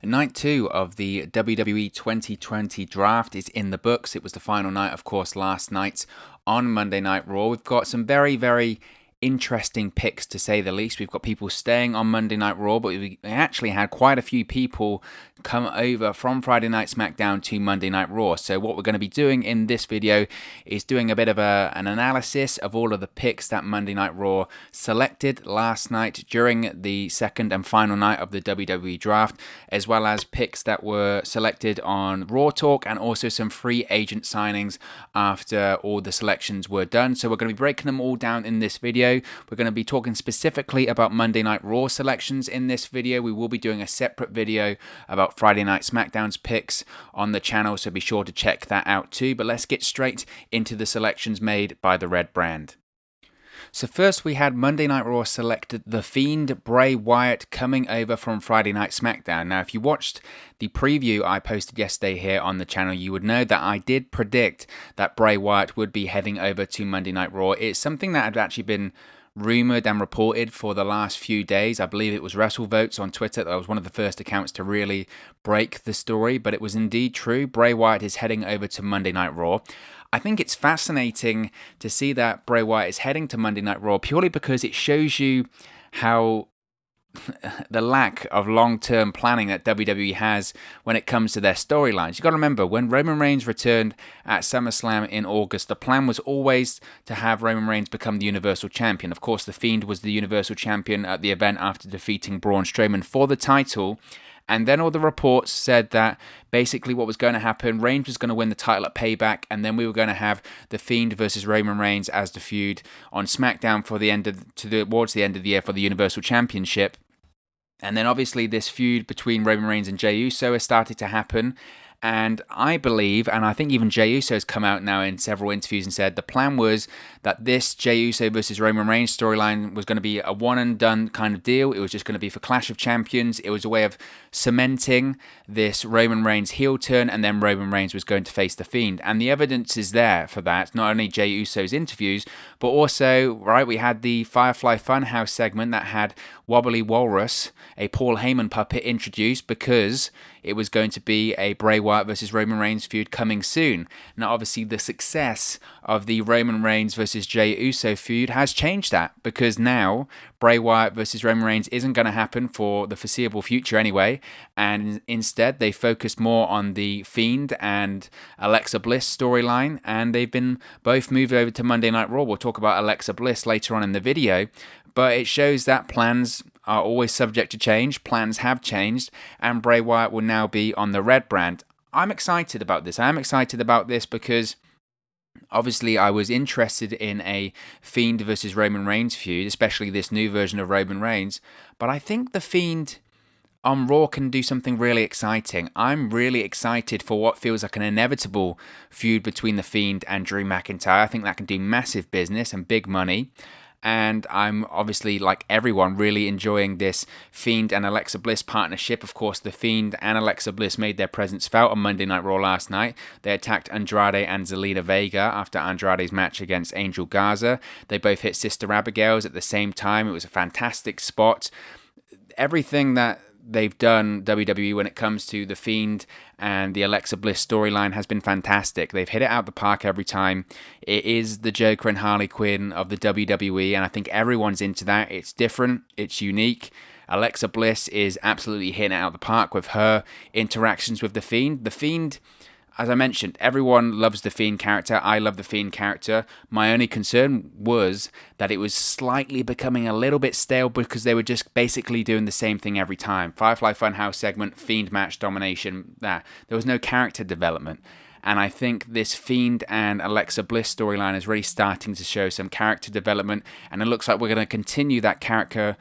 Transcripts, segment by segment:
Night 2 of the WWE 2020 draft is in the books. It was the final night, of course, last night on Monday Night Raw. We've got some very interesting picks, to say the least. We've got people staying on Monday Night Raw, but we actually had quite a few people come over from Friday Night SmackDown to Monday Night Raw. So what we're going to be doing in this video is doing a bit of an analysis of all of the picks that Monday Night Raw selected last night during the second and final night of the WWE draft, as well as picks that were selected on Raw Talk and also some free agent signings after all the selections were done. So we're going to be breaking them all down in this video. We're going to be talking specifically about Monday Night Raw selections in this video. We will be doing a separate video about Friday Night SmackDown's picks on the channel, so be sure to check that out too. But let's get straight into the selections made by the Red Brand. So first we had Monday Night Raw selected The Fiend Bray Wyatt coming over from Friday Night SmackDown. Now if you watched the preview I posted yesterday here on the channel, you would know that I did predict that Bray Wyatt would be heading over to Monday Night Raw. It's something that had actually been rumored and reported for the last few days. I believe it was WrestleVotes on Twitter that was one of the first accounts to really break the story, but it was indeed true. Bray Wyatt is heading over to Monday Night Raw. I think it's fascinating to see that Bray Wyatt is heading to Monday Night Raw purely because it shows you how the lack of long-term planning that WWE has when it comes to their storylines. You've got to remember, when Roman Reigns returned at SummerSlam in August, the plan was always to have Roman Reigns become the Universal Champion. Of course, The Fiend was the Universal Champion at the event after defeating Braun Strowman for the title. And then all the reports said that basically what was going to happen, Reigns was going to win the title at Payback, and then we were going to have The Fiend versus Roman Reigns as the feud on SmackDown for towards the end of the year for the Universal Championship. And then obviously this feud between Roman Reigns and Jey Uso has started to happen. And I believe, and I think even Jey Uso has come out now in several interviews and said the plan was that this Jey Uso versus Roman Reigns storyline was going to be a one and done kind of deal. It was just going to be for Clash of Champions. It was a way of cementing this Roman Reigns heel turn, and then Roman Reigns was going to face The Fiend. And the evidence is there for that. Not only Jey Uso's interviews, but also, right, we had the Firefly Funhouse segment that had Wobbly Walrus, a Paul Heyman puppet, introduced because it was going to be a Bray Wyatt versus Roman Reigns feud coming soon. Now, obviously, the success of the Roman Reigns versus Jey Uso feud has changed that, because now Bray Wyatt versus Roman Reigns isn't going to happen for the foreseeable future anyway, and instead they focused more on the Fiend and Alexa Bliss storyline, and they've been both moved over to Monday Night Raw. We'll talk about Alexa Bliss later on in the video, but it shows that plans are always subject to change. Plans have changed, and Bray Wyatt will now be on the Red Brand. I'm excited about this. I am excited about this because obviously I was interested in a Fiend versus Roman Reigns feud, especially this new version of Roman Reigns, but I think the Fiend on Raw can do something really exciting. I'm really excited for what feels like an inevitable feud between the Fiend and Drew McIntyre. I think that can do massive business and big money. And I'm obviously, like everyone, really enjoying this Fiend and Alexa Bliss partnership. Of course, the Fiend and Alexa Bliss made their presence felt on Monday Night Raw last night. They attacked Andrade and Zelina Vega after Andrade's match against Angel Garza. They both hit Sister Abigail's at the same time. It was a fantastic spot. Everything that they've done, WWE, when it comes to the Fiend and the Alexa Bliss storyline has been fantastic. They've hit it out the park every time. It is the Joker and Harley Quinn of the WWE, and I think everyone's into that. It's different, it's unique. Alexa Bliss is absolutely hitting it out the park with her interactions with the Fiend. The Fiend, as I mentioned, everyone loves the Fiend character. I love the Fiend character. My only concern was that it was slightly becoming a little bit stale because they were just basically doing the same thing every time. Firefly Funhouse segment, Fiend match, domination. There was no character development. And I think this Fiend and Alexa Bliss storyline is really starting to show some character development, and it looks like we're going to continue that character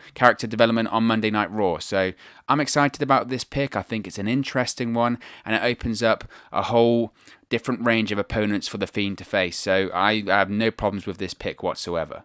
development on Monday Night Raw. So I'm excited about this pick. I think it's an interesting one, and it opens up a whole different range of opponents for the Fiend to face. So I have no problems with this pick whatsoever.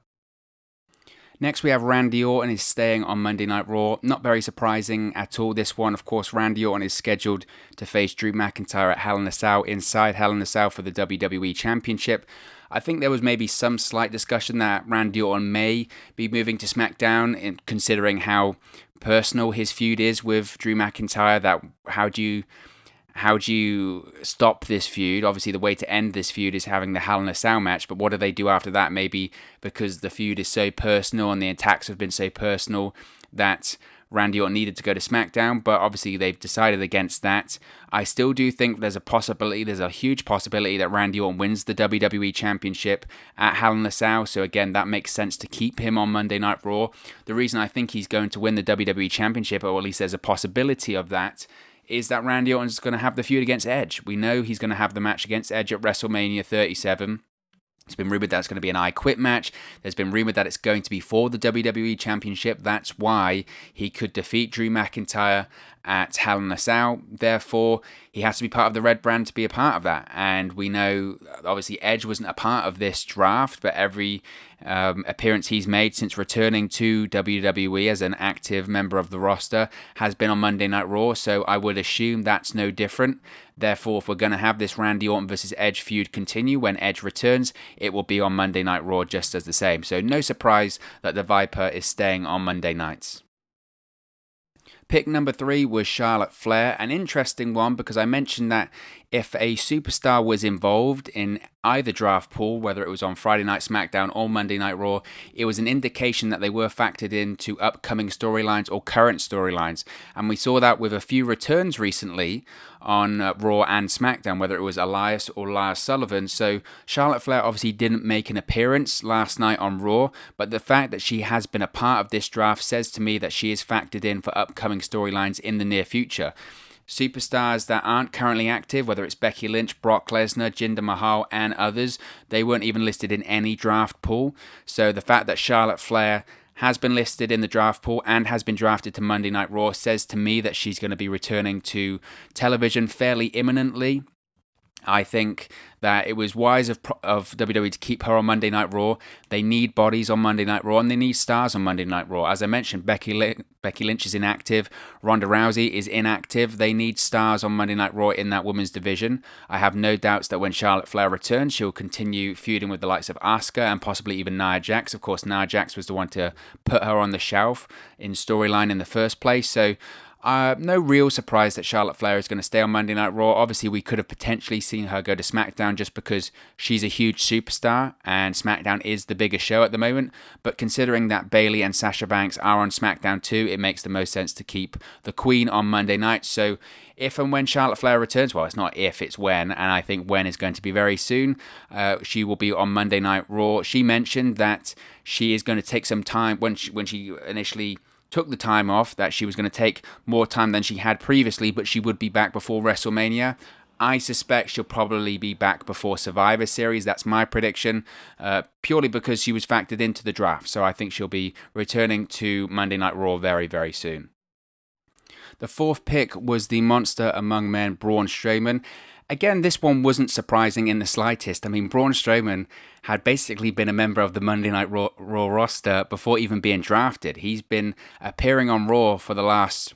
Next, we have Randy Orton is staying on Monday Night Raw. Not very surprising at all, this one. Of course, Randy Orton is scheduled to face Drew McIntyre at Hell in a Cell, inside Hell in a Cell for the WWE Championship. I think there was maybe some slight discussion that Randy Orton may be moving to SmackDown, considering how personal his feud is with Drew McIntyre. That how do you stop this feud? Obviously, the way to end this feud is having the Hell in a Cell match, but what do they do after that? Maybe because the feud is so personal and the attacks have been so personal that Randy Orton needed to go to SmackDown, but obviously they've decided against that. I still do think there's a huge possibility that Randy Orton wins the WWE Championship at Hell in a Cell, so again, that makes sense to keep him on Monday Night Raw. The reason I think he's going to win the WWE Championship, or at least there's a possibility of that, is that Randy Orton's going to have the feud against Edge. We know he's going to have the match against Edge at WrestleMania 37. It's been rumored that it's going to be an I Quit match. There's been rumored that it's going to be for the WWE Championship. That's why he could defeat Drew McIntyre at Hell in a Cell. Therefore, he has to be part of the Red Brand to be a part of that. And we know, obviously, Edge wasn't a part of this draft, but every appearance he's made since returning to WWE as an active member of the roster has been on Monday Night Raw, so I would assume that's no different. Therefore, if we're going to have this Randy Orton versus Edge feud continue when Edge returns, it will be on Monday Night Raw just as the same. So no surprise that the Viper is staying on Monday nights. Pick number 3 was Charlotte Flair, an interesting one because I mentioned that if a superstar was involved in either draft pool, whether it was on Friday Night SmackDown or Monday Night Raw, it was an indication that they were factored into upcoming storylines or current storylines. And we saw that with a few returns recently on Raw and SmackDown, whether it was Elias or Lars Sullivan. So Charlotte Flair obviously didn't make an appearance last night on Raw, but the fact that she has been a part of this draft says to me that she is factored in for upcoming storylines in the near future. Superstars that aren't currently active, whether it's Becky Lynch, Brock Lesnar, Jinder Mahal, and others, they weren't even listed in any draft pool. So the fact that Charlotte Flair has been listed in the draft pool and has been drafted to Monday Night Raw says to me that she's going to be returning to television fairly imminently. I think that it was wise of WWE to keep her on Monday Night Raw. They need bodies on Monday Night Raw, and they need stars on Monday Night Raw. As I mentioned, Becky Lynch is inactive. Ronda Rousey is inactive. They need stars on Monday Night Raw in that women's division. I have no doubts that when Charlotte Flair returns, she'll continue feuding with the likes of Asuka and possibly even Nia Jax. Of course, Nia Jax was the one to put her on the shelf in storyline in the first place. So no real surprise that Charlotte Flair is going to stay on Monday Night Raw. Obviously, we could have potentially seen her go to SmackDown just because she's a huge superstar and SmackDown is the biggest show at the moment. But considering that Bayley and Sasha Banks are on SmackDown too, it makes the most sense to keep the Queen on Monday night. So if and when Charlotte Flair returns, well, it's not if, it's when, and I think when is going to be very soon. She will be on Monday Night Raw. She mentioned that she is going to take some time when she initially took the time off, that she was going to take more time than she had previously, but she would be back before WrestleMania. I suspect she'll probably be back before Survivor Series. That's my prediction, purely because she was factored into the draft. So I think she'll be returning to Monday Night Raw very, very soon. The 4th pick was the monster among men, Braun Strowman. Again, this one wasn't surprising in the slightest. I mean, Braun Strowman had basically been a member of the Monday Night Raw roster before even being drafted. He's been appearing on Raw for the last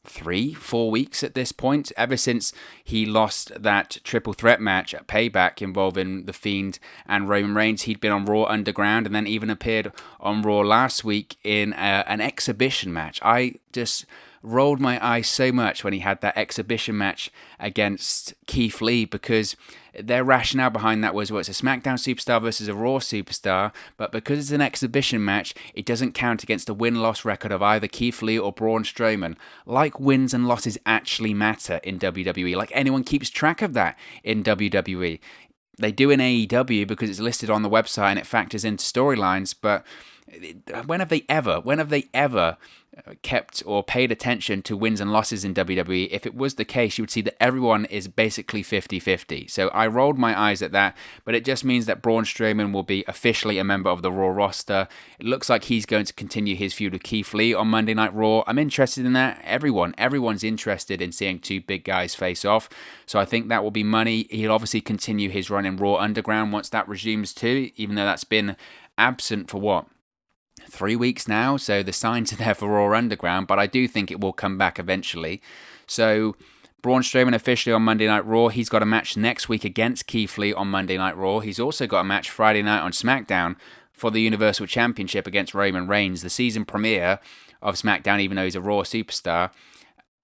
3-4 weeks at this point, ever since he lost that triple threat match at Payback involving The Fiend and Roman Reigns. He'd been on Raw Underground and then even appeared on Raw last week in an exhibition match. I just rolled my eyes so much when he had that exhibition match against Keith Lee, because their rationale behind that was, well, it's a SmackDown superstar versus a Raw superstar, but because it's an exhibition match, it doesn't count against the win-loss record of either Keith Lee or Braun Strowman. Like wins and losses actually matter in WWE, like anyone keeps track of that in WWE. They do in AEW because it's listed on the website and it factors into storylines, but when have they ever kept or paid attention to wins and losses in WWE? If it was the case, you would see that everyone is basically 50-50. So I rolled my eyes at that, but it just means that Braun Strowman will be officially a member of the Raw roster. It looks like he's going to continue his feud with Keith Lee on Monday Night Raw. I'm interested in that. Everyone's interested in seeing two big guys face off. So I think that will be money. He'll obviously continue his run in Raw Underground once that resumes too, even though that's been absent for 3 weeks now, so the signs are there for Raw Underground, but I do think it will come back eventually. So Braun Strowman officially on Monday Night Raw. He's got a match next week against Keith Lee on Monday Night Raw. He's also got a match Friday night on SmackDown for the Universal Championship against Roman Reigns, the season premiere of SmackDown, even though he's a Raw superstar.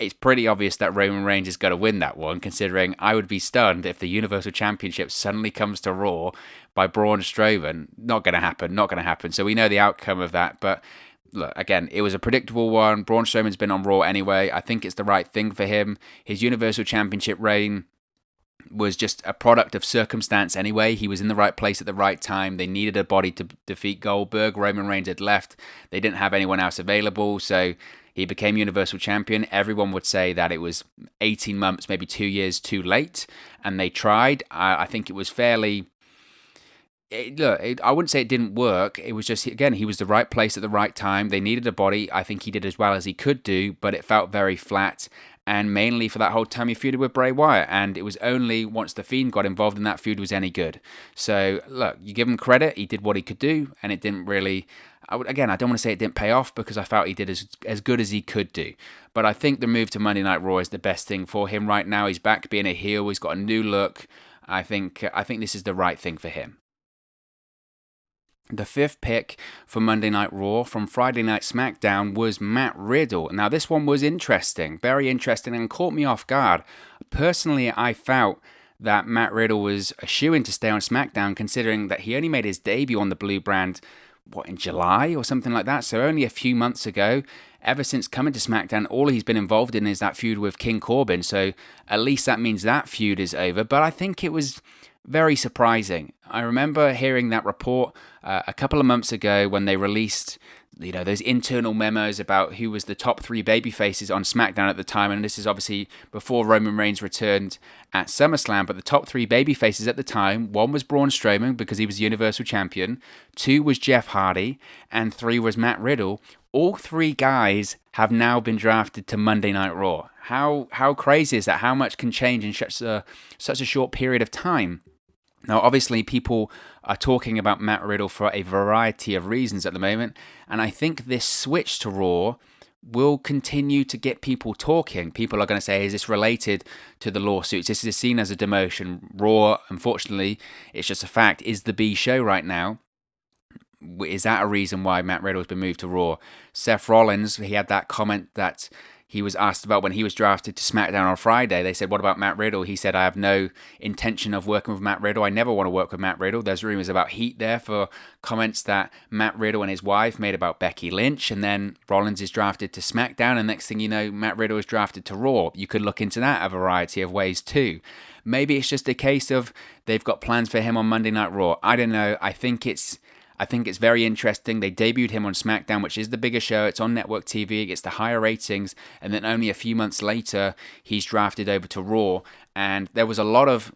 It's pretty obvious that Roman Reigns is going to win that one, considering I would be stunned if the Universal Championship suddenly comes to Raw by Braun Strowman. Not going to happen, not going to happen. So we know the outcome of that, but look, again, it was a predictable one. Braun Strowman's been on Raw anyway. I think it's the right thing for him. His Universal Championship reign was just a product of circumstance anyway. He was in the right place at the right time. They needed a body to defeat Goldberg. Roman Reigns had left. They didn't have anyone else available, so he became Universal Champion. Everyone would say that it was 18 months, maybe 2 years too late, and they tried. I think it was fairly... I wouldn't say it didn't work. It was just, again, he was the right place at the right time. They needed a body. I think he did as well as he could do, but it felt very flat. And mainly for that whole time he feuded with Bray Wyatt. And it was only once The Fiend got involved in that feud was any good. So, look, you give him credit. He did what he could do, and it didn't really... I don't want to say it didn't pay off because I felt he did as good as he could do. But I think the move to Monday Night Raw is the best thing for him right now. He's back being a heel. He's got a new look. I think this is the right thing for him. The fifth pick for Monday Night Raw from Friday Night SmackDown was Matt Riddle. Now, this one was interesting, very interesting, and caught me off guard. Personally, I felt that Matt Riddle was a shoo-in to stay on SmackDown, considering that he only made his debut on the Blue brand, in July or something like that, so only a few months ago. Ever since coming to SmackDown, all he's been involved in is that feud with King Corbin, so at least that means that feud is over, but I think it was very surprising. I remember hearing that report a couple of months ago when they released, those internal memos about who was the top 3 babyfaces on SmackDown at the time, and this is obviously before Roman Reigns returned at SummerSlam, but the top 3 babyfaces at the time, 1 was Braun Strowman because he was Universal Champion, 2 was Jeff Hardy, and 3 was Matt Riddle. All 3 guys have now been drafted to Monday Night Raw. How crazy is that? How much can change in such a short period of time? Now, obviously, people are talking about Matt Riddle for a variety of reasons at the moment, and I think this switch to Raw will continue to get people talking. People are going to say, is this related to the lawsuits? This is seen as a demotion. Raw, unfortunately, it's just a fact, is the B show right now. Is that a reason why Matt Riddle has been moved to Raw? Seth Rollins, he had that comment that he was asked about when he was drafted to SmackDown on Friday. They said, what about Matt Riddle? He said, I have no intention of working with Matt Riddle. I never want to work with Matt Riddle. There's rumors about heat there for comments that Matt Riddle and his wife made about Becky Lynch. And then Rollins is drafted to SmackDown. And next thing you know, Matt Riddle is drafted to Raw. You could look into that a variety of ways too. Maybe it's just a case of they've got plans for him on Monday Night Raw. I don't know. I think it's very interesting. They debuted him on SmackDown, which is the bigger show. It's on network TV. It gets the higher ratings. And then only a few months later, he's drafted over to Raw. And there was a lot of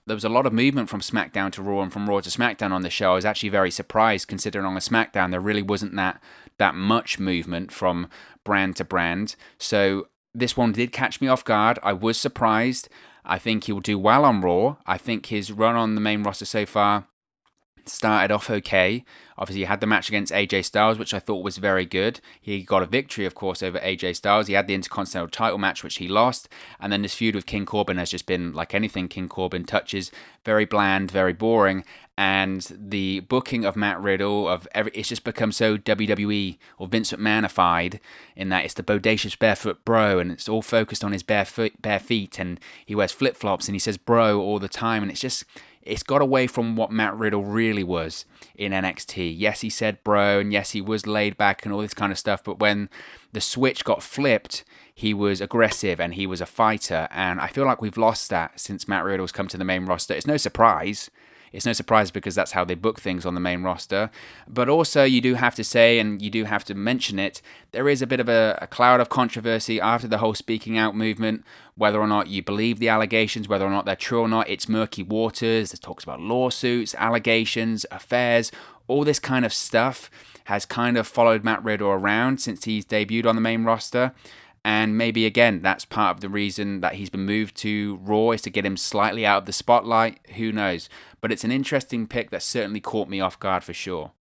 movement from SmackDown to Raw and from Raw to SmackDown on the show. I was actually very surprised, considering on a SmackDown there really wasn't that much movement from brand to brand. So this one did catch me off guard. I was surprised. I think he'll do well on Raw. I think his run on the main roster so far started off okay. Obviously, he had the match against AJ Styles, which I thought was very good. He got a victory, of course, over AJ Styles. He had the Intercontinental title match, which he lost. And then this feud with King Corbin has just been like anything King Corbin touches. Very bland, very boring. And the booking of Matt Riddle, it's just become so WWE or Vince McMahonified in that it's the bodacious barefoot bro, and it's all focused on his bare feet, and he wears flip-flops, and he says bro all the time. And it's got away from what Matt Riddle really was in NXT. Yes, he said bro, and yes, he was laid back and all this kind of stuff, but when the switch got flipped, he was aggressive and he was a fighter, and I feel like we've lost that since Matt Riddle's come to the main roster. It's no surprise. It's no surprise because that's how they book things on the main roster. But also, you do have to say, and you do have to mention it, there is a bit of a cloud of controversy after the whole speaking out movement. Whether or not you believe the allegations, whether or not they're true or not, it's murky waters. There's talks about lawsuits, allegations, affairs, all this kind of stuff has kind of followed Matt Riddle around since he's debuted on the main roster. And maybe, again, that's part of the reason that he's been moved to Raw, is to get him slightly out of the spotlight. Who knows? But it's an interesting pick that certainly caught me off guard for sure.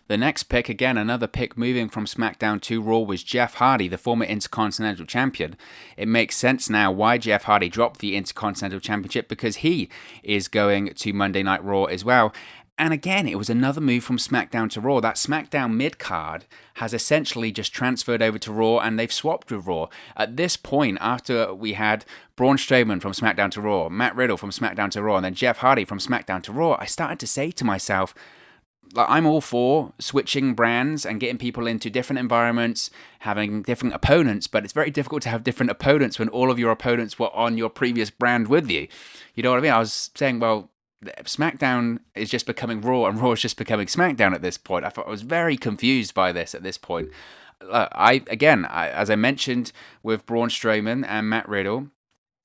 The next pick, again, another pick moving from SmackDown to Raw, was Jeff Hardy, the former Intercontinental Champion. It makes sense now why Jeff Hardy dropped the Intercontinental Championship, because he is going to Monday Night Raw as well. And again, it was another move from SmackDown to Raw. That SmackDown mid-card has essentially just transferred over to Raw, and they've swapped with Raw. At this point, after we had Braun Strowman from SmackDown to Raw, Matt Riddle from SmackDown to Raw, and then Jeff Hardy from SmackDown to Raw, I started to say to myself, I'm all for switching brands and getting people into different environments, having different opponents, but it's very difficult to have different opponents when all of your opponents were on your previous brand with you. You know what I mean? I was saying, well, SmackDown is just becoming Raw and Raw is just becoming SmackDown at this point. I was very confused by this at this point. As I mentioned with Braun Strowman and Matt Riddle,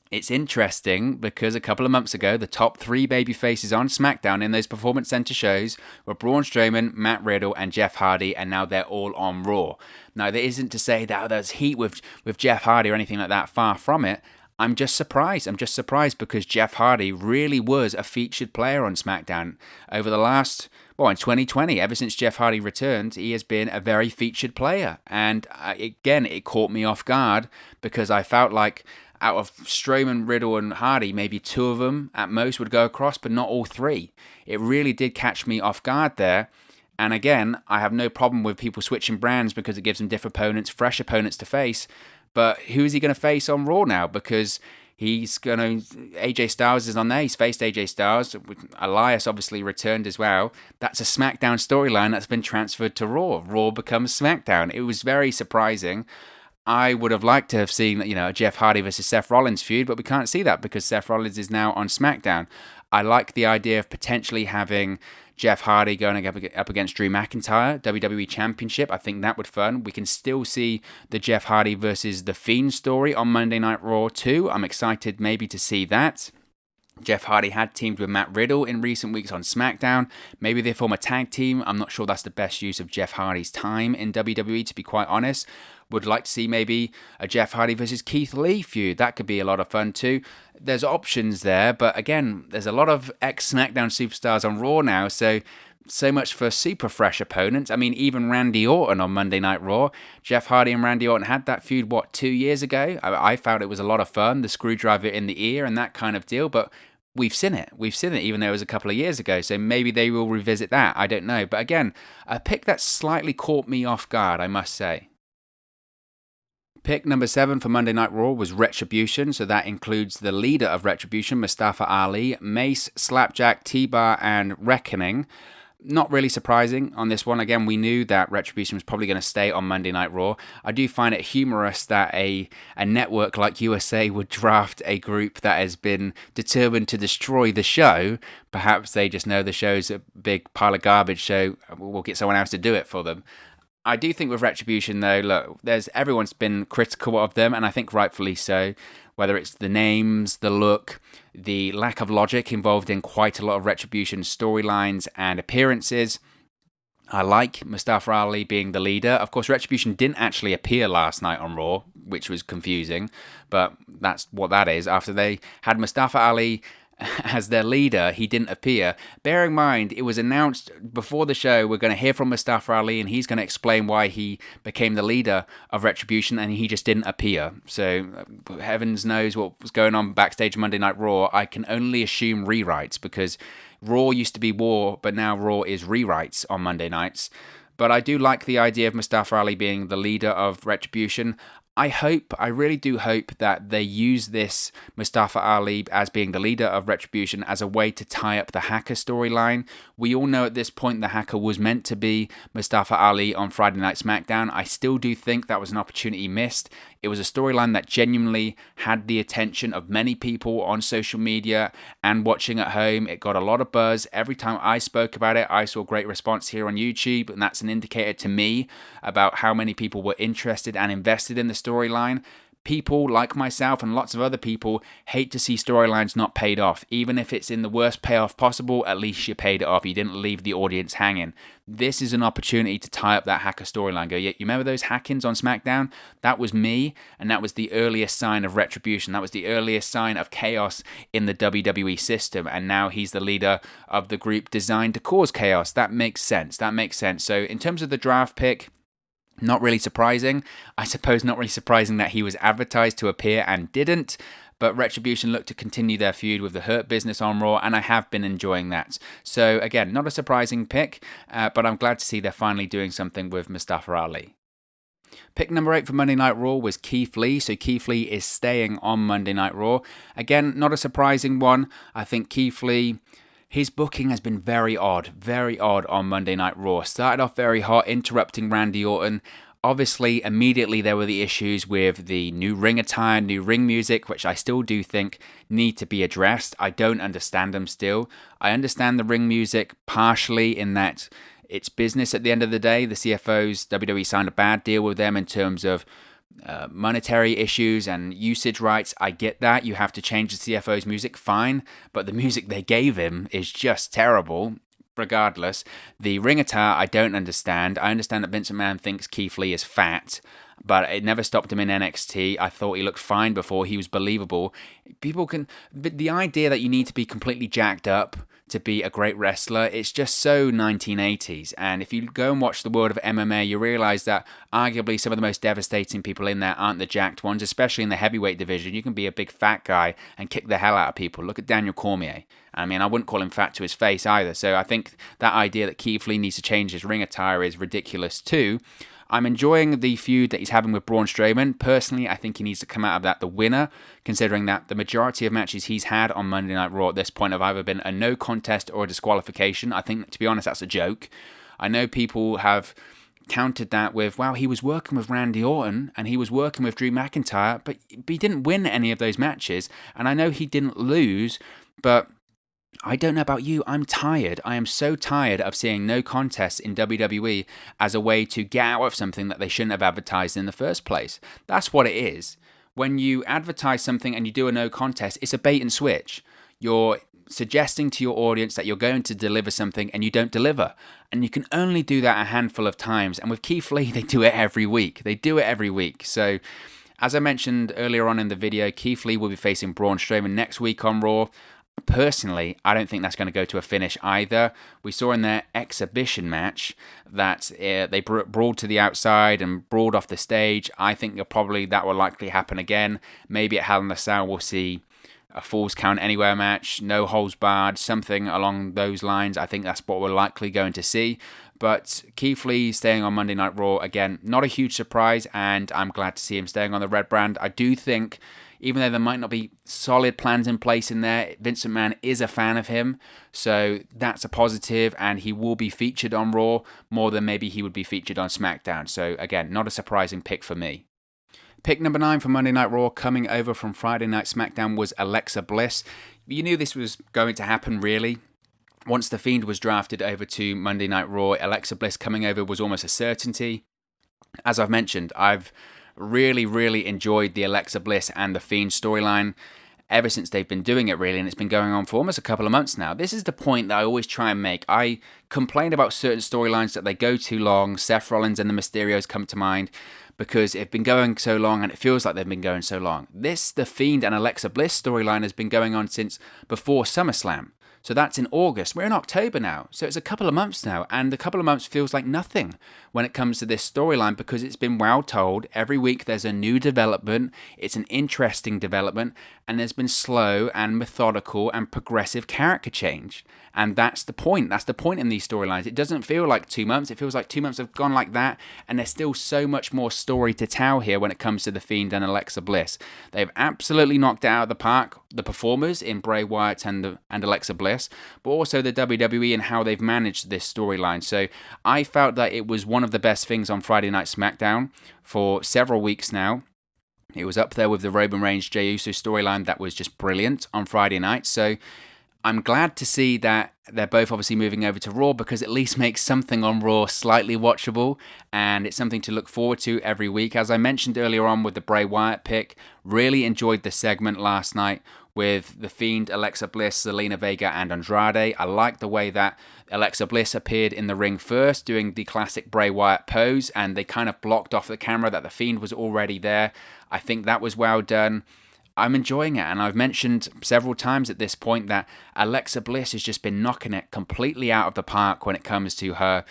it's interesting because a couple of months ago, the top 3 babyfaces on SmackDown in those Performance Center shows were Braun Strowman, Matt Riddle, and Jeff Hardy, and now they're all on Raw. Now, that isn't to say that there's heat with Jeff Hardy or anything like that, far from it. I'm just surprised. I'm just surprised because Jeff Hardy really was a featured player on SmackDown over the last, in 2020, ever since Jeff Hardy returned, he has been a very featured player. And again, it caught me off guard because I felt like out of Strowman, Riddle, and Hardy, maybe 2 of them at most would go across, but not all 3. It really did catch me off guard there. And again, I have no problem with people switching brands because it gives them different opponents, fresh opponents to face. But who is he going to face on Raw now? Because AJ Styles is on there. He's faced AJ Styles. Elias obviously returned as well. That's a SmackDown storyline that's been transferred to Raw. Raw becomes SmackDown. It was very surprising. I would have liked to have seen, a Jeff Hardy versus Seth Rollins feud, but we can't see that because Seth Rollins is now on SmackDown. I like the idea of potentially having Jeff Hardy going up against Drew McIntyre, WWE Championship. I think that would be fun. We can still see the Jeff Hardy versus The Fiend story on Monday Night Raw too. I'm excited maybe to see that. Jeff Hardy had teamed with Matt Riddle in recent weeks on SmackDown. Maybe they form a tag team. I'm not sure that's the best use of Jeff Hardy's time in WWE, to be quite honest. Would like to see maybe a Jeff Hardy versus Keith Lee feud. That could be a lot of fun too. There's options there, but again, there's a lot of ex-SmackDown superstars on Raw now, so much for super fresh opponents. I mean, even Randy Orton on Monday Night Raw. Jeff Hardy and Randy Orton had that feud, 2 years ago? I found it was a lot of fun, the screwdriver in the ear and that kind of deal, but we've seen it, even though it was a couple of years ago, so maybe they will revisit that, I don't know. But again, a pick that slightly caught me off guard, I must say. Pick number 7 for Monday Night Raw was Retribution, so that includes the leader of Retribution, Mustafa Ali, Mace, Slapjack, T-Bar, and Reckoning. Not really surprising on this one. Again, we knew that Retribution was probably going to stay on Monday Night Raw. I do find it humorous that a network like USA would draft a group that has been determined to destroy the show. Perhaps they just know the show's a big pile of garbage, so we'll get someone else to do it for them. I do think with Retribution, though, look, everyone's been critical of them, and I think rightfully so. Whether it's the names, the look, the lack of logic involved in quite a lot of Retribution storylines and appearances. I like Mustafa Ali being the leader. Of course, Retribution didn't actually appear last night on Raw, which was confusing, but that's what that is. After they had Mustafa Ali as their leader, he didn't appear. Bear in mind, it was announced before the show, we're going to hear from Mustafa Ali and he's going to explain why he became the leader of Retribution, and he just didn't appear. So heavens knows what was going on backstage Monday Night Raw. I can only assume rewrites, because Raw used to be War, but now Raw is rewrites on Monday nights. But I do like the idea of Mustafa Ali being the leader of Retribution. I really do hope that they use this Mustafa Ali as being the leader of Retribution as a way to tie up the Hacker storyline. We all know at this point the Hacker was meant to be Mustafa Ali on Friday Night SmackDown. I still do think that was an opportunity missed. It was a storyline that genuinely had the attention of many people on social media and watching at home. It got a lot of buzz. Every time I spoke about it, I saw great response here on YouTube, and that's an indicator to me about how many people were interested and invested in the storyline. people like myself and lots of other people hate to see storylines not paid off. Even if it's in the worst payoff possible, at least you paid it off. You didn't leave the audience hanging. This is an opportunity to tie up that hacker storyline. Go, yeah, you remember those hackings on SmackDown? That was me, and that was the earliest sign of retribution. That was the earliest sign of chaos in the WWE system, and now he's the leader of the group designed to cause chaos. That makes sense. That makes sense. So in terms of the draft pick, not really surprising. I suppose not really surprising that he was advertised to appear and didn't. But Retribution looked to continue their feud with the Hurt Business on Raw, and I have been enjoying that. So again, not a surprising pick, but I'm glad to see they're finally doing something with Mustafa Ali. Pick number 8 for Monday Night Raw was Keith Lee. So Keith Lee is staying on Monday Night Raw. Again, not a surprising one. I think Keith Lee, his booking has been very odd on Monday Night Raw. Started off very hot, interrupting Randy Orton. Obviously, immediately there were the issues with the new ring attire, new ring music, which I still do think need to be addressed. I don't understand them still. I understand the ring music partially in that it's business at the end of the day. The CFOs, WWE signed a bad deal with them in terms of monetary issues and usage rights. I get that. You have to change the CFO's music, fine. But the music they gave him is just terrible. Regardless, the ring attire I don't understand. I understand that Vince McMahon thinks Keith Lee is fat, but it never stopped him in NXT. I thought he looked fine before. He was believable. The idea that you need to be completely jacked up to be a great wrestler, it's just so 1980s. And if you go and watch the world of MMA, you realize that arguably some of the most devastating people in there aren't the jacked ones, especially in the heavyweight division. You can be a big fat guy and kick the hell out of people. Look at Daniel Cormier. I mean, I wouldn't call him fat to his face either. So I think that idea that Keith Lee needs to change his ring attire is ridiculous too. I'm enjoying the feud that he's having with Braun Strowman. Personally, I think he needs to come out of that the winner, considering that the majority of matches he's had on Monday Night Raw at this point have either been a no contest or a disqualification. I think, to be honest, that's a joke. I know people have countered that with, wow, he was working with Randy Orton and he was working with Drew McIntyre, but he didn't win any of those matches. And I know he didn't lose, but I don't know about you, I'm tired. I am so tired of seeing no contests in WWE as a way to get out of something that they shouldn't have advertised in the first place. That's what it is. When you advertise something and you do a no contest, it's a bait and switch. You're suggesting to your audience that you're going to deliver something and you don't deliver. And you can only do that a handful of times. And with Keith Lee, they do it every week. So, as I mentioned earlier on in the video, Keith Lee will be facing Braun Strowman next week on Raw. Personally, I don't think that's going to go to a finish either. We saw in their exhibition match that they brawled to the outside and brawled off the stage. I think that will likely happen again. Maybe at Hell in a Cell we'll see a Falls Count Anywhere match, no holds barred, something along those lines. I think that's what we're likely going to see. But Keith Lee staying on Monday Night Raw, again, not a huge surprise, and I'm glad to see him staying on the red brand. I do think, even though there might not be solid plans in place in there, Vince McMahon is a fan of him, so that's a positive, and he will be featured on Raw more than maybe he would be featured on SmackDown. So again, not a surprising pick for me. Pick number 9 for Monday Night Raw, coming over from Friday Night SmackDown, was Alexa Bliss. You knew this was going to happen, really. Once The Fiend was drafted over to Monday Night Raw, Alexa Bliss coming over was almost a certainty. As I've mentioned, I've really enjoyed the Alexa Bliss and The Fiend storyline ever since they've been doing it, really, and it's been going on for almost a couple of months now. This is the point that I always try and make. I complain about certain storylines that they go too long. Seth Rollins and the Mysterios come to mind because it's been going so long and it feels like they've been going so long. This, The Fiend and Alexa Bliss storyline has been going on since before SummerSlam. So that's in August. We're in October now. So it's a couple of months now. And a couple of months feels like nothing when it comes to this storyline because it's been well told. Every week there's a new development. It's an interesting development. And there's been slow and methodical and progressive character change. And that's the point. That's the point in these storylines. It doesn't feel like 2 months. It feels like 2 months have gone like that. And there's still so much more story to tell here when it comes to The Fiend and Alexa Bliss. They've absolutely knocked it out of the park, the performers in Bray Wyatt and Alexa Bliss, but also the WWE and how they've managed this storyline. So I felt that it was one of the best things on Friday Night SmackDown for several weeks now. It was up there with the Roman Reigns Jey Uso storyline that was just brilliant on Friday night. So I'm glad to see that they're both obviously moving over to Raw, because at least makes something on Raw slightly watchable, and it's something to look forward to every week. As I mentioned earlier on with the Bray Wyatt pick, really enjoyed the segment last night with The Fiend, Alexa Bliss, Zelina Vega, and Andrade. I like the way that Alexa Bliss appeared in the ring first, doing the classic Bray Wyatt pose, and they kind of blocked off the camera that The Fiend was already there. I think that was well done. I'm enjoying it, and I've mentioned several times at this point that Alexa Bliss has just been knocking it completely out of the park when it comes to her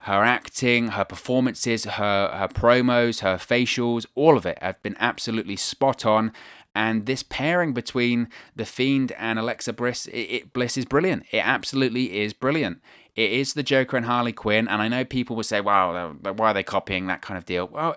acting, her performances, her promos, her facials. All of it have been absolutely spot on. And this pairing between The Fiend and Alexa Bliss, Bliss is brilliant. It absolutely is brilliant. It is the Joker and Harley Quinn, and I know people will say, wow, why are they copying that kind of deal? Well,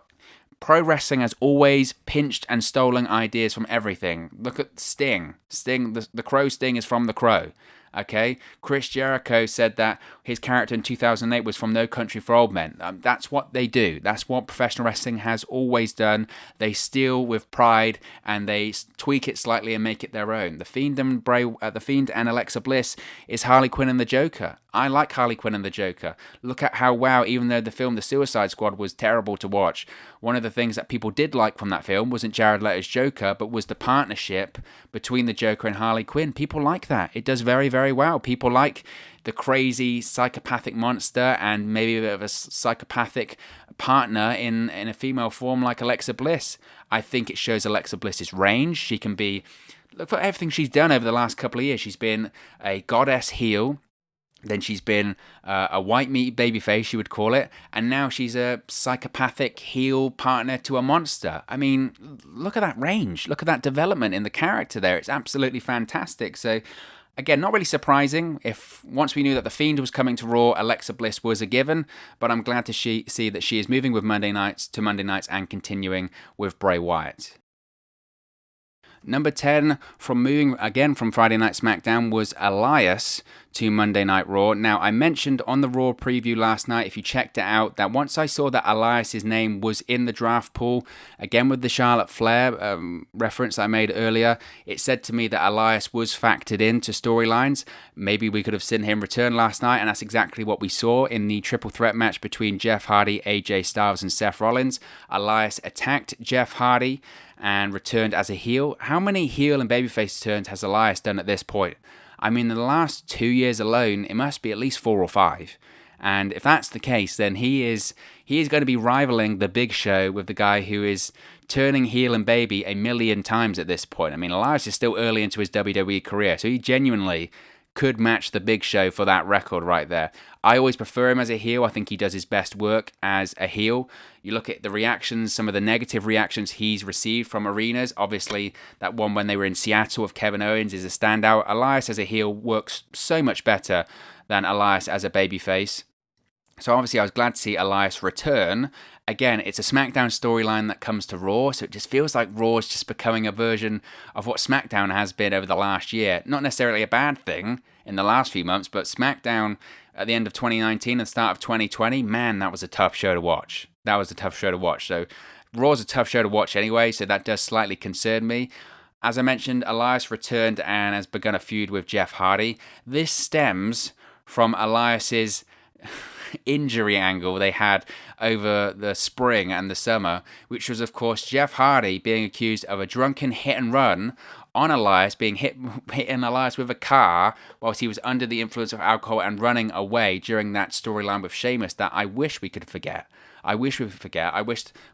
pro wrestling has always pinched and stolen ideas from everything. Look at Sting. The Crow Sting is from The Crow. Okay? Chris Jericho said that his character in 2008 was from No Country for Old Men. That's what they do. That's what professional wrestling has always done. They steal with pride and they tweak it slightly and make it their own. The Fiend and Alexa Bliss is Harley Quinn and the Joker. I like Harley Quinn and the Joker. Look at how even though the film The Suicide Squad was terrible to watch, one of the things that people did like from that film wasn't Jared Leto's Joker, but was the partnership between the Joker and Harley Quinn. People like that. It does very, very well. People like the crazy psychopathic monster and maybe a bit of a psychopathic partner in a female form like Alexa Bliss. I think it shows Alexa Bliss's range. She can be, look for everything she's done over the last couple of years. She's been a goddess heel. Then she's been a white meat babyface, you would call it. And now she's a psychopathic heel partner to a monster. I mean, look at that range. Look at that development in the character there. It's absolutely fantastic. So, again, not really surprising. If once we knew that The Fiend was coming to Raw, Alexa Bliss was a given. But I'm glad to see that she is moving with Monday nights and continuing with Bray Wyatt. Number 10, from moving again from Friday Night SmackDown, was Elias to Monday Night Raw. Now, I mentioned on the Raw preview last night, if you checked it out, that once I saw that Elias' name was in the draft pool, again with the Charlotte Flair reference I made earlier, it said to me that Elias was factored into storylines. Maybe we could have seen him return last night, and that's exactly what we saw in the triple threat match between Jeff Hardy, AJ Styles, and Seth Rollins. Elias attacked Jeff Hardy and returned as a heel. How many heel and babyface turns has Elias done at this point? I mean, in the last 2 years alone, it must be at least 4 or 5. And if that's the case, then he is going to be rivaling the Big Show with the guy who is turning heel and baby a million times at this point. I mean, Elias is still early into his WWE career, so he genuinely could match the Big Show for that record right there. I always prefer him as a heel. I think he does his best work as a heel. You look at the reactions, some of the negative reactions he's received from arenas. Obviously, that one when they were in Seattle with Kevin Owens is a standout. Elias as a heel works so much better than Elias as a babyface. So obviously I was glad to see Elias return. Again, it's a SmackDown storyline that comes to Raw, so it just feels like Raw is just becoming a version of what SmackDown has been over the last year. Not necessarily a bad thing in the last few months, but SmackDown at the end of 2019 and the start of 2020, man, that was a tough show to watch. So Raw's a tough show to watch anyway, so that does slightly concern me. As I mentioned, Elias returned and has begun a feud with Jeff Hardy. This stems from Elias's injury angle they had over the spring and the summer, which was, of course, Jeff Hardy being accused of a drunken hit and run on Elias, hitting Elias with a car whilst he was under the influence of alcohol and running away during that storyline with Sheamus that I wish we could forget. I wish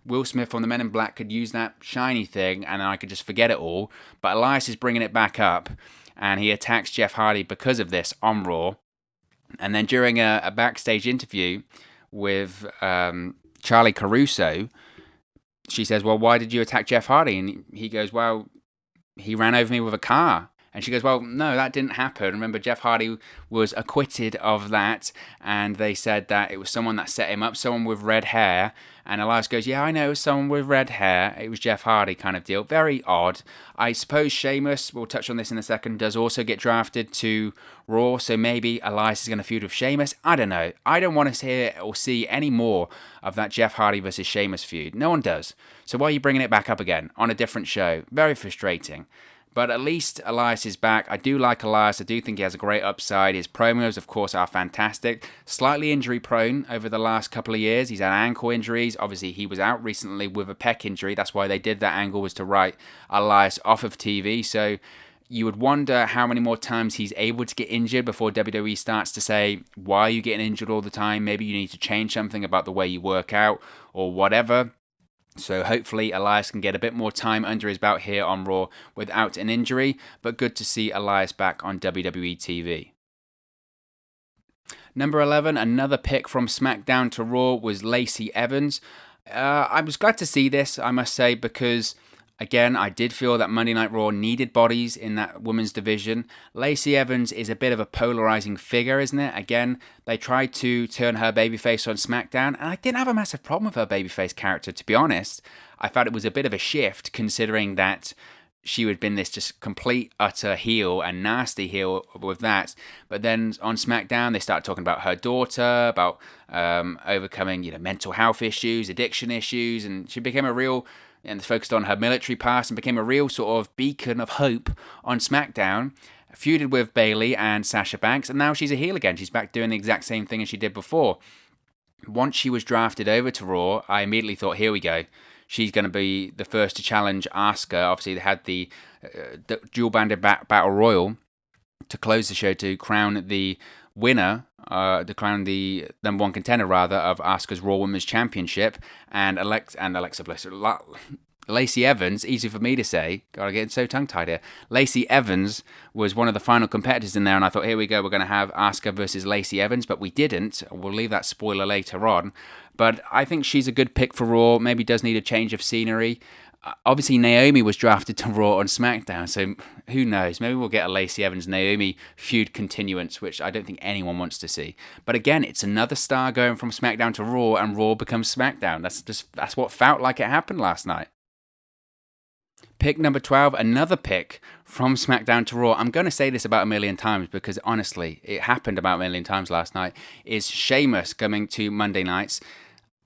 Will Smith from the Men in Black could use that shiny thing and I could just forget it all. But Elias is bringing it back up and he attacks Jeff Hardy because of this on Raw. And then during a backstage interview with Charlie Caruso, she says, well, why did you attack Jeff Hardy? And he goes, well, he ran over me with a car. And she goes, well, no, that didn't happen. Remember, Jeff Hardy was acquitted of that. And they said that it was someone that set him up, someone with red hair. And Elias goes, yeah, I know, it was someone with red hair. It was Jeff Hardy kind of deal. Very odd. I suppose Sheamus, we'll touch on this in a second, does also get drafted to Raw. So maybe Elias is going to feud with Sheamus. I don't know. I don't want to hear or see any more of that Jeff Hardy versus Sheamus feud. No one does. So why are you bringing it back up again on a different show? Very frustrating. But at least Elias is back. I do like Elias. I do think he has a great upside. His promos, of course, are fantastic. Slightly injury prone over the last couple of years. He's had ankle injuries. Obviously, he was out recently with a pec injury. That's why they did that angle, was to write Elias off of TV. So you would wonder how many more times he's able to get injured before WWE starts to say, why are you getting injured all the time? Maybe you need to change something about the way you work out or whatever. So hopefully Elias can get a bit more time under his belt here on Raw without an injury, but good to see Elias back on WWE TV. Number 11, another pick from SmackDown to Raw was Lacey Evans. I was glad to see this, I must say, because again, I did feel that Monday Night Raw needed bodies in that women's division. Lacey Evans is a bit of a polarizing figure, isn't it? Again, they tried to turn her babyface on SmackDown, and I didn't have a massive problem with her babyface character, to be honest. I thought it was a bit of a shift, considering that she would have been this just complete, utter heel and nasty heel with that. But then on SmackDown, they start talking about her daughter, about overcoming, mental health issues, addiction issues, and she became a real... and focused on her military past and became a real sort of beacon of hope on SmackDown, feuded with Bayley and Sasha Banks, and now she's a heel again. She's back doing the exact same thing as she did before. Once she was drafted over to Raw, I immediately thought, here we go. She's going to be the first to challenge Asuka. Obviously, they had the dual-banded battle royal to close the show to crown the winner, to crown the number one contender, rather, of Asuka's Raw Women's Championship, and Alexa Bliss. Lacey Evans, easy for me to say, gotta get so tongue-tied here. Lacey Evans was one of the final competitors in there, and I thought, here we go, we're going to have Asuka versus Lacey Evans, but we didn't. We'll leave that spoiler later on. But I think she's a good pick for Raw, maybe does need a change of scenery. Obviously, Naomi was drafted to Raw on SmackDown, so who knows? Maybe we'll get a Lacey Evans-Naomi feud continuance, which I don't think anyone wants to see. But again, it's another star going from SmackDown to Raw, and Raw becomes SmackDown. That's what felt like it happened last night. Pick number 12, another pick from SmackDown to Raw. I'm going to say this about a million times because honestly, it happened about a million times last night, is Sheamus coming to Monday nights.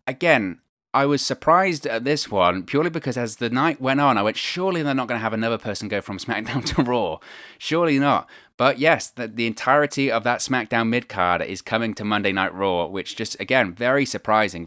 Again, I was surprised at this one purely because as the night went on, I went, surely they're not going to have another person go from SmackDown to Raw. Surely not. But yes, the entirety of that SmackDown mid-card is coming to Monday Night Raw, which just, again, very surprising,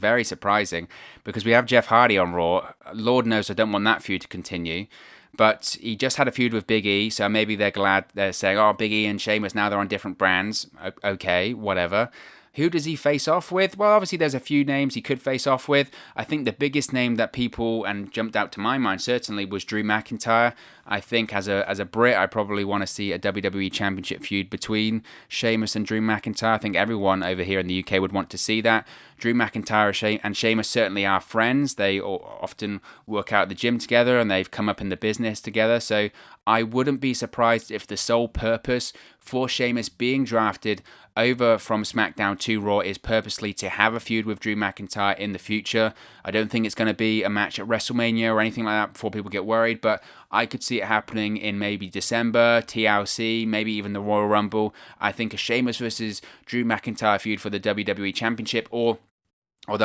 because we have Jeff Hardy on Raw. Lord knows I don't want that feud to continue. But he just had a feud with Big E, so maybe they're glad they're saying, oh, Big E and Sheamus, now they're on different brands. Okay, whatever. Who does he face off with? Well, obviously there's a few names he could face off with. I think the biggest name that people, and jumped out to my mind certainly, was Drew McIntyre. I think as a Brit, I probably want to see a WWE Championship feud between Sheamus and Drew McIntyre. I think everyone over here in the UK would want to see that. Drew McIntyre and Sheamus certainly are friends. They often work out at the gym together and they've come up in the business together. So I wouldn't be surprised if the sole purpose for Sheamus being drafted over from SmackDown to Raw is purposely to have a feud with Drew McIntyre in the future. I don't think it's going to be a match at WrestleMania or anything like that before people get worried, but I could see it happening in maybe December, TLC, maybe even the Royal Rumble. I think a Sheamus versus Drew McIntyre feud for the WWE Championship, although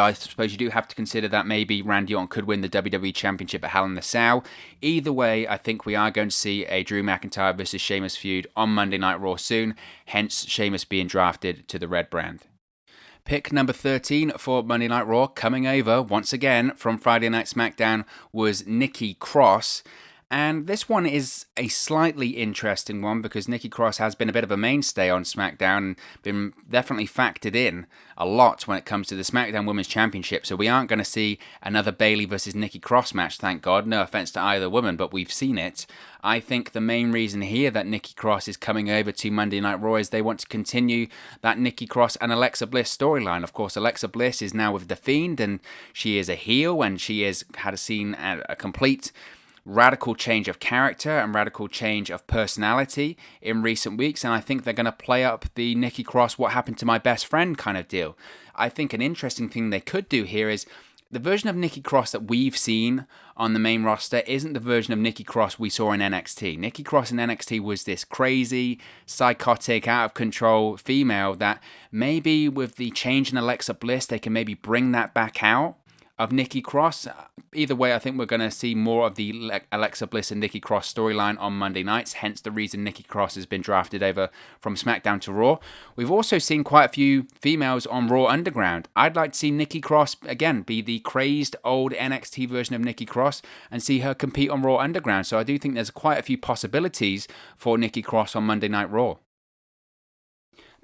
I suppose you do have to consider that maybe Randy Orton could win the WWE Championship at Hell in a Cell. Either way, I think we are going to see a Drew McIntyre versus Sheamus feud on Monday Night Raw soon, hence Sheamus being drafted to the red brand. Pick number 13 for Monday Night Raw, coming over once again from Friday Night SmackDown, was Nikki Cross. And this one is a slightly interesting one because Nikki Cross has been a bit of a mainstay on SmackDown and been definitely factored in a lot when it comes to the SmackDown Women's Championship. So we aren't going to see another Bayley versus Nikki Cross match, thank God. No offense to either woman, but we've seen it. I think the main reason here that Nikki Cross is coming over to Monday Night Raw is they want to continue that Nikki Cross and Alexa Bliss storyline. Of course, Alexa Bliss is now with The Fiend and she is a heel and she has seen a complete radical change of character and radical change of personality in recent weeks, and I think they're going to play up the Nikki Cross what happened to my best friend kind of deal. I think an interesting thing they could do here is the version of Nikki Cross that we've seen on the main roster isn't the version of Nikki Cross we saw in NXT. Nikki Cross in NXT was this crazy, psychotic, out of control female that maybe with the change in Alexa Bliss they can maybe bring that back out of Nikki Cross. Either way, I think we're going to see more of the Alexa Bliss and Nikki Cross storyline on Monday nights, hence the reason Nikki Cross has been drafted over from SmackDown to Raw. We've also seen quite a few females on Raw Underground. I'd like to see Nikki Cross, again, be the crazed old NXT version of Nikki Cross and see her compete on Raw Underground. So I do think there's quite a few possibilities for Nikki Cross on Monday Night Raw.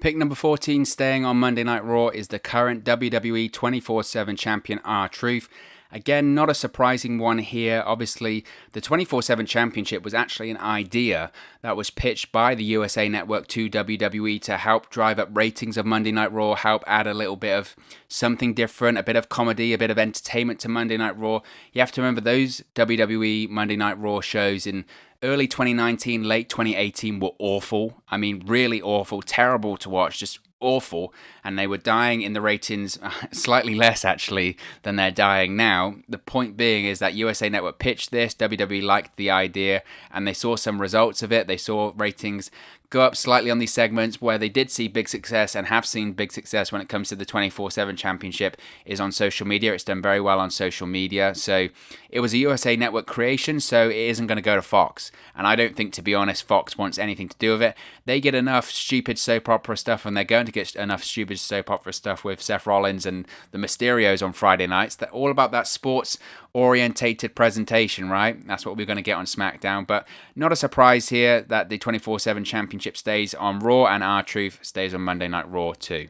Pick number 14, staying on Monday Night Raw, is the current WWE 24/7 champion R-Truth. Again, not a surprising one here. Obviously, the 24/7 championship was actually an idea that was pitched by the USA Network to WWE to help drive up ratings of Monday Night Raw, help add a little bit of something different, a bit of comedy, a bit of entertainment to Monday Night Raw. You have to remember those WWE Monday Night Raw shows in early 2019, late 2018 were awful. I mean, really awful, terrible to watch, just awful. And they were dying in the ratings slightly less, actually, than they're dying now. The point being is that USA Network pitched this, WWE liked the idea, and they saw some results of it. They saw ratings go up slightly on these segments. Where they did see big success and have seen big success when it comes to the 24/7 championship is on social media. It's done very well on social media. So it was a USA Network creation, so it isn't going to go to Fox. And I don't think, to be honest, Fox wants anything to do with it. They get enough stupid soap opera stuff, and they're going to get enough stupid soap opera stuff with Seth Rollins and the Mysterios on Friday nights. They're all about that sports orientated presentation, right? That's what we're going to get on SmackDown. But not a surprise here that the 24/7 championship stays on Raw and R-Truth stays on Monday Night Raw too.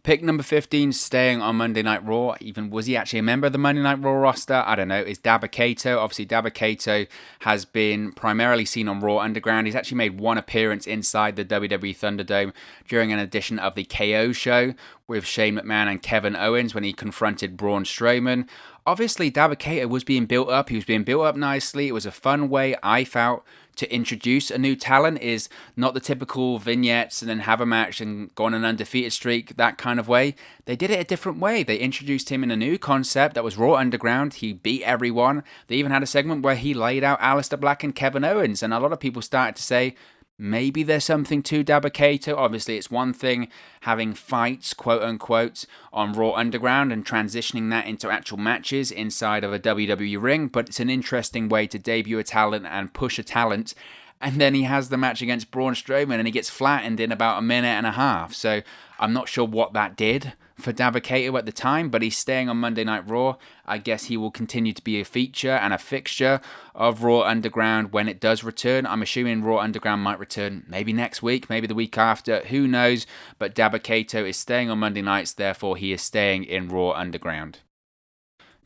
Pick number 15, staying on Monday Night Raw. Even was he actually a member of the Monday Night Raw roster? I don't know. Is Dabba-Kato. Obviously, Dabba-Kato has been primarily seen on Raw Underground. He's actually made one appearance inside the WWE Thunderdome during an edition of the KO show with Shane McMahon and Kevin Owens when he confronted Braun Strowman. Obviously, Dabba-Kato was being built up. He was being built up nicely. It was a fun way, I felt, to introduce a new talent. Is not the typical vignettes and then have a match and go on an undefeated streak, that kind of way. They did it a different way. They introduced him in a new concept that was Raw Underground. He beat everyone. They even had a segment where he laid out Aleister Black and Kevin Owens, and a lot of people started to say, maybe there's something to Dabba-Kato. Obviously, it's one thing having fights, quote unquote, on Raw Underground and transitioning that into actual matches inside of a WWE ring, but it's an interesting way to debut a talent and push a talent. And then he has the match against Braun Strowman and he gets flattened in about a minute and a half. So I'm not sure what that did for Dabba-Kato at the time, but he's staying on Monday Night Raw. I guess he will continue to be a feature and a fixture of Raw Underground when it does return. I'm assuming Raw Underground might return maybe next week, maybe the week after, who knows, but Dabba-Kato is staying on Monday nights, therefore he is staying in Raw Underground.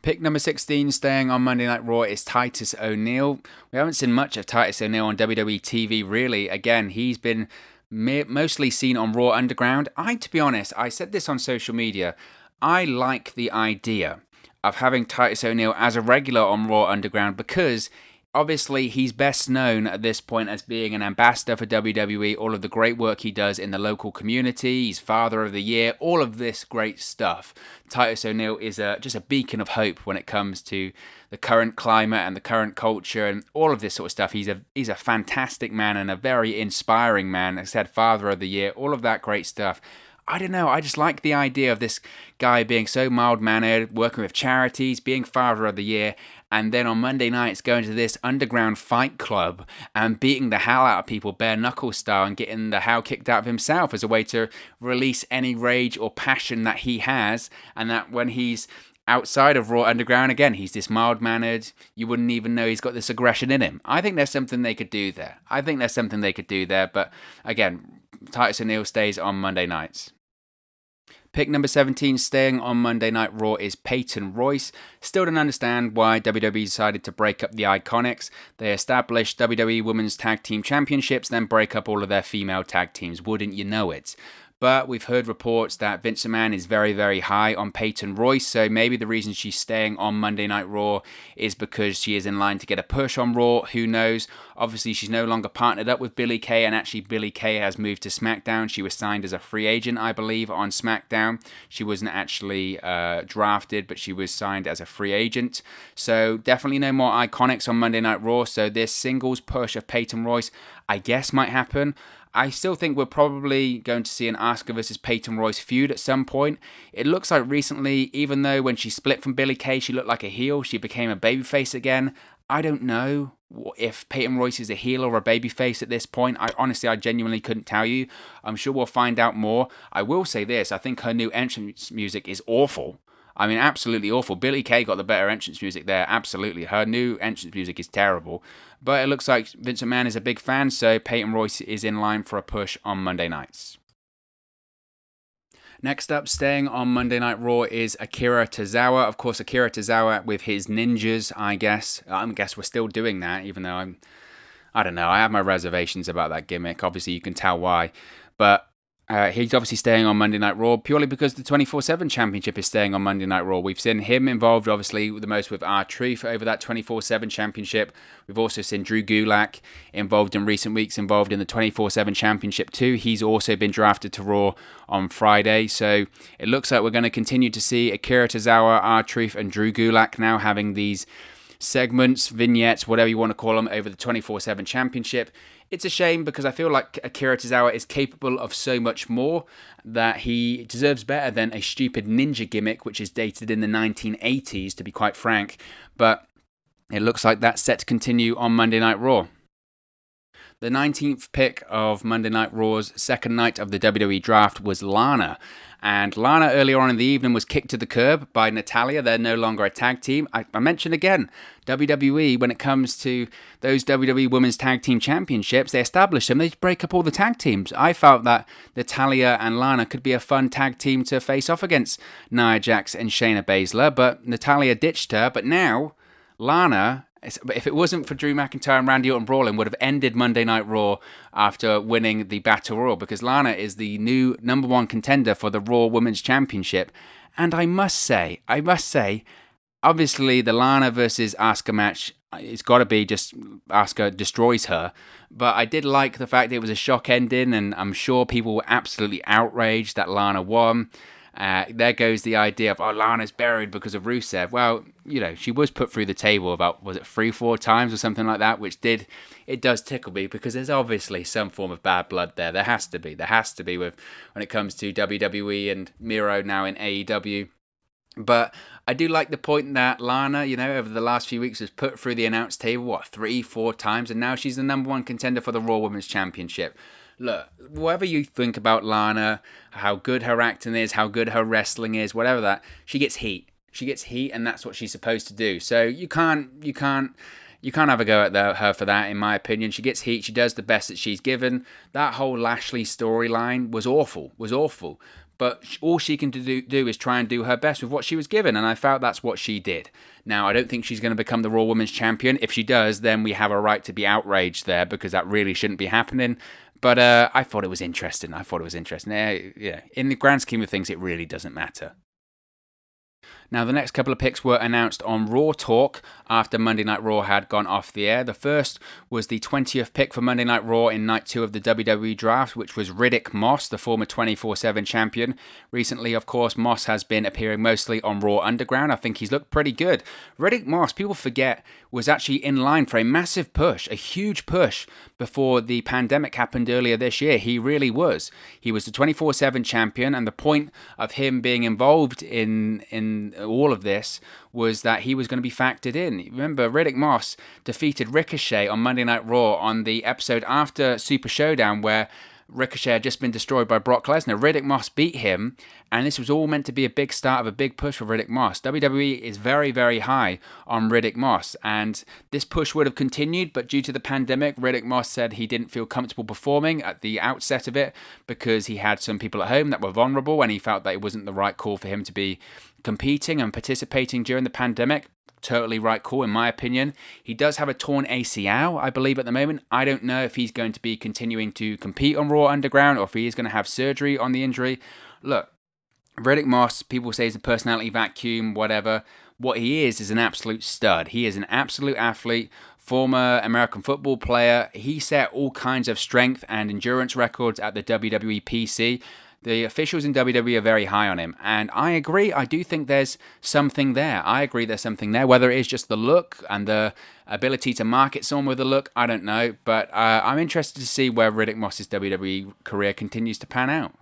Pick number 16, staying on Monday Night Raw, is Titus O'Neil. We haven't seen much of Titus O'Neil on WWE TV, really. Again, he's been mostly seen on Raw Underground. To be honest, I said this on social media, I like the idea of having Titus O'Neil as a regular on Raw Underground because obviously he's best known at this point as being an ambassador for WWE, all of the great work he does in the local community, he's Father of the Year, all of this great stuff. Titus O'Neil is just a beacon of hope when it comes to the current climate and the current culture and all of this sort of stuff. He's a fantastic man and a very inspiring man. As I said, Father of the Year, all of that great stuff. I don't know, I just like the idea of this guy being so mild-mannered, working with charities, being Father of the Year, and then on Monday nights going to this underground fight club and beating the hell out of people bare-knuckle style and getting the hell kicked out of himself as a way to release any rage or passion that he has, and that when he's outside of Raw Underground, again, he's this mild-mannered, you wouldn't even know he's got this aggression in him. I think there's something they could do there. But again, Titus O'Neil stays on Monday nights. Pick number 17, staying on Monday Night Raw, is Peyton Royce. Still don't understand why WWE decided to break up the Iconics. They established WWE Women's Tag Team Championships, then break up all of their female tag teams. Wouldn't you know it? But we've heard reports that Vince McMahon is very, very high on Peyton Royce, so maybe the reason she's staying on Monday Night Raw is because she is in line to get a push on Raw. Who knows? Obviously, she's no longer partnered up with Billie Kay, and actually Billie Kay has moved to SmackDown. She was signed as a free agent, I believe, on SmackDown. She wasn't actually drafted, but she was signed as a free agent. So definitely no more Iconics on Monday Night Raw, so this singles push of Peyton Royce, I guess, might happen. I still think we're probably going to see an Asuka versus Peyton Royce feud at some point. It looks like recently, even though when she split from Billie Kay, she looked like a heel, she became a babyface again. I don't know if Peyton Royce is a heel or a babyface at this point. I genuinely couldn't tell you. I'm sure we'll find out more. I will say this, I think her new entrance music is awful. I mean, absolutely awful. Billie Kay got the better entrance music there, absolutely. Her new entrance music is terrible. But it looks like Vince McMahon is a big fan, so Peyton Royce is in line for a push on Monday nights. Next up, staying on Monday Night Raw, is Akira Tozawa. Of course, Akira Tozawa with his ninjas, I guess. I guess we're still doing that, even though I don't know, I have my reservations about that gimmick. Obviously, you can tell why. But he's obviously staying on Monday Night Raw purely because the 24/7 Championship is staying on Monday Night Raw. We've seen him involved, obviously, the most with R-Truth over that 24/7 Championship. We've also seen Drew Gulak involved in recent weeks, involved in the 24/7 Championship too. He's also been drafted to Raw on Friday. So it looks like we're going to continue to see Akira Tozawa, R-Truth, and Drew Gulak now having these segments, vignettes, whatever you want to call them, over the 24/7 Championship. It's a shame because I feel like Akira Tozawa is capable of so much more, that he deserves better than a stupid ninja gimmick, which is dated in the 1980s, to be quite frank. But it looks like that's set to continue on Monday Night Raw. The 19th pick of Monday Night Raw's second night of the WWE Draft was Lana. And Lana earlier on in the evening was kicked to the curb by Natalya. They're no longer a tag team. I mentioned again, WWE, when it comes to those WWE Women's Tag Team Championships, they establish them, they break up all the tag teams. I felt that Natalya and Lana could be a fun tag team to face off against Nia Jax and Shayna Baszler, but Natalya ditched her. But now, Lana, if it wasn't for Drew McIntyre and Randy Orton brawling, would have ended Monday Night Raw after winning the Battle Royal, because Lana is the new number one contender for the Raw Women's Championship. And I must say, obviously the Lana versus Asuka match, it's got to be just Asuka destroys her. But I did like the fact that it was a shock ending, and I'm sure people were absolutely outraged that Lana won. There goes the idea of, Lana's buried because of Rusev. Well, she was put through the table about, was it 3-4 times or something like that, which it does tickle me, because there's obviously some form of bad blood there. There has to be when it comes to WWE and Miro now in AEW. But I do like the point that Lana, over the last few weeks was put through the announce table, 3-4 times, and now she's the number one contender for the Raw Women's Championship. Look, whatever you think about Lana, how good her acting is, how good her wrestling is, whatever that, she gets heat. She gets heat, and that's what she's supposed to do. So you can't have a go at her for that, in my opinion. She gets heat. She does the best that she's given. That whole Lashley storyline was awful. But all she can do is try and do her best with what she was given, and I felt that's what she did. Now, I don't think she's going to become the Raw Women's Champion. If she does, then we have a right to be outraged there, because that really shouldn't be happening. But I thought it was interesting. Yeah, in the grand scheme of things, it really doesn't matter. Now, the next couple of picks were announced on Raw Talk after Monday Night Raw had gone off the air. The first was the 20th pick for Monday Night Raw in Night 2 of the WWE Draft, which was Riddick Moss, the former 24/7 champion. Recently, of course, Moss has been appearing mostly on Raw Underground. I think he's looked pretty good. Riddick Moss, people forget, was actually in line for a massive push, a huge push, before the pandemic happened earlier this year. He really was. He was the 24/7 champion, and the point of him being involved in all of this was that he was going to be factored in. Remember, Riddick Moss defeated Ricochet on Monday Night Raw on the episode after Super Showdown, where Ricochet had just been destroyed by Brock Lesnar. Riddick Moss beat him, and this was all meant to be a big start of a big push for Riddick Moss. WWE is very, very high on Riddick Moss, and this push would have continued, but due to the pandemic, Riddick Moss said he didn't feel comfortable performing at the outset of it because he had some people at home that were vulnerable, and he felt that it wasn't the right call for him to be competing and participating during the pandemic. Totally right call, in my opinion. He does have a torn ACL, I believe, at the moment. I don't know if he's going to be continuing to compete on Raw Underground or if he is going to have surgery on the injury. Look, Riddick Moss, people say he's a personality vacuum, whatever. What he is an absolute stud. He is an absolute athlete, former American football player. He set all kinds of strength and endurance records at the WWE PC. The officials in WWE are very high on him, and I agree. I do think there's something there. I agree there's something there. Whether it is just the look and the ability to market someone with the look, I don't know. But I'm interested to see where Riddick Moss's WWE career continues to pan out.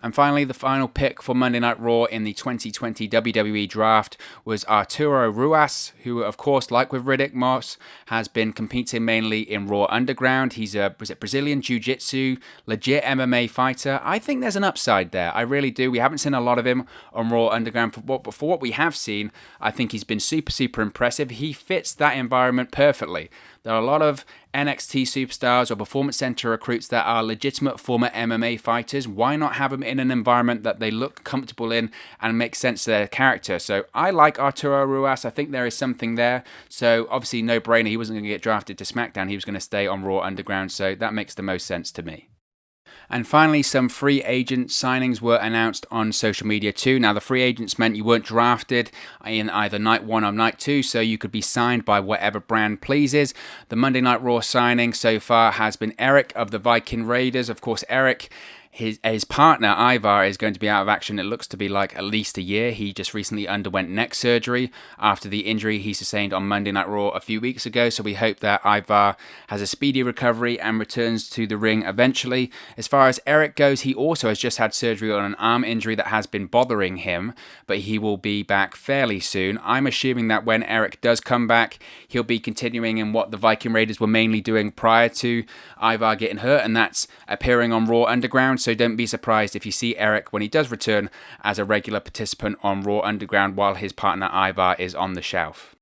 And finally, the final pick for Monday Night Raw in the 2020 WWE Draft was Arturo Ruas, who, of course, like with Riddick Moss, has been competing mainly in Raw Underground. He's a Brazilian Jiu-Jitsu, legit MMA fighter. I think there's an upside there. I really do. We haven't seen a lot of him on Raw Underground, but for what we have seen, I think he's been super, super impressive. He fits that environment perfectly. There are a lot of NXT superstars or Performance Center recruits that are legitimate former MMA fighters. Why not have them in an environment that they look comfortable in and make sense to their character? So I like Arturo Ruas. I think there is something there. So obviously no brainer. He wasn't going to get drafted to SmackDown. He was going to stay on Raw Underground. So that makes the most sense to me. And finally, some free agent signings were announced on social media too. Now, the free agents meant you weren't drafted in either night 1 or night 2, so you could be signed by whatever brand pleases. The Monday Night Raw signing so far has been Eric of the Viking Raiders. Of course, Eric, his partner, Ivar, is going to be out of action. It looks to be like at least a year. He just recently underwent neck surgery after the injury he sustained on Monday Night Raw a few weeks ago. So we hope that Ivar has a speedy recovery and returns to the ring eventually. As far as Eric goes, he also has just had surgery on an arm injury that has been bothering him, but he will be back fairly soon. I'm assuming that when Eric does come back, he'll be continuing in what the Viking Raiders were mainly doing prior to Ivar getting hurt, and that's appearing on Raw Underground. So don't be surprised if you see Eric when he does return as a regular participant on Raw Underground while his partner Ivar is on the shelf.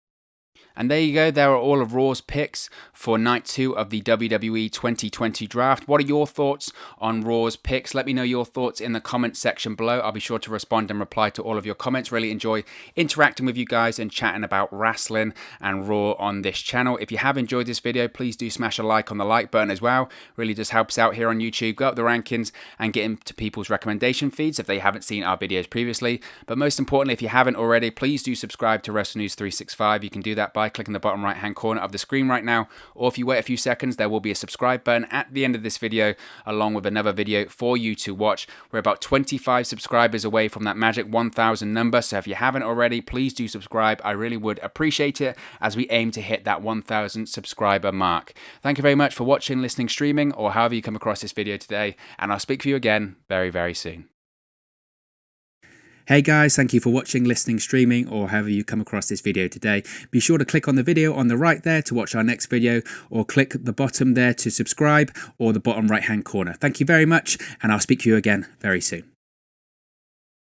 And there you go, there are all of Raw's picks for Night 2 of the WWE 2020 Draft. What are your thoughts on Raw's picks? Let me know your thoughts in the comments section below. I'll be sure to respond and reply to all of your comments. Really enjoy interacting with you guys and chatting about wrestling and Raw on this channel. If you have enjoyed this video, please do smash a like on the like button as well. Really just helps out here on YouTube, go up the rankings and get into people's recommendation feeds if they haven't seen our videos previously. But most importantly, if you haven't already, please do subscribe to WrestleNews 365. You can do that by clicking the bottom right hand corner of the screen right now, or if you wait a few seconds, there will be a subscribe button at the end of this video along with another video for you to watch. We're about 25 subscribers away from that magic 1,000 number, so if you haven't already, please do subscribe. I really would appreciate it as we aim to hit that 1,000 subscriber mark. Thank you very much for watching, listening, streaming, or however you come across this video today, and I'll speak to you again very, very soon. Hey guys, thank you for watching, listening, streaming, or however you come across this video today. Be sure to click on the video on the right there to watch our next video, or click the bottom there to subscribe, or the bottom right hand corner. Thank you very much, and I'll speak to you again very soon.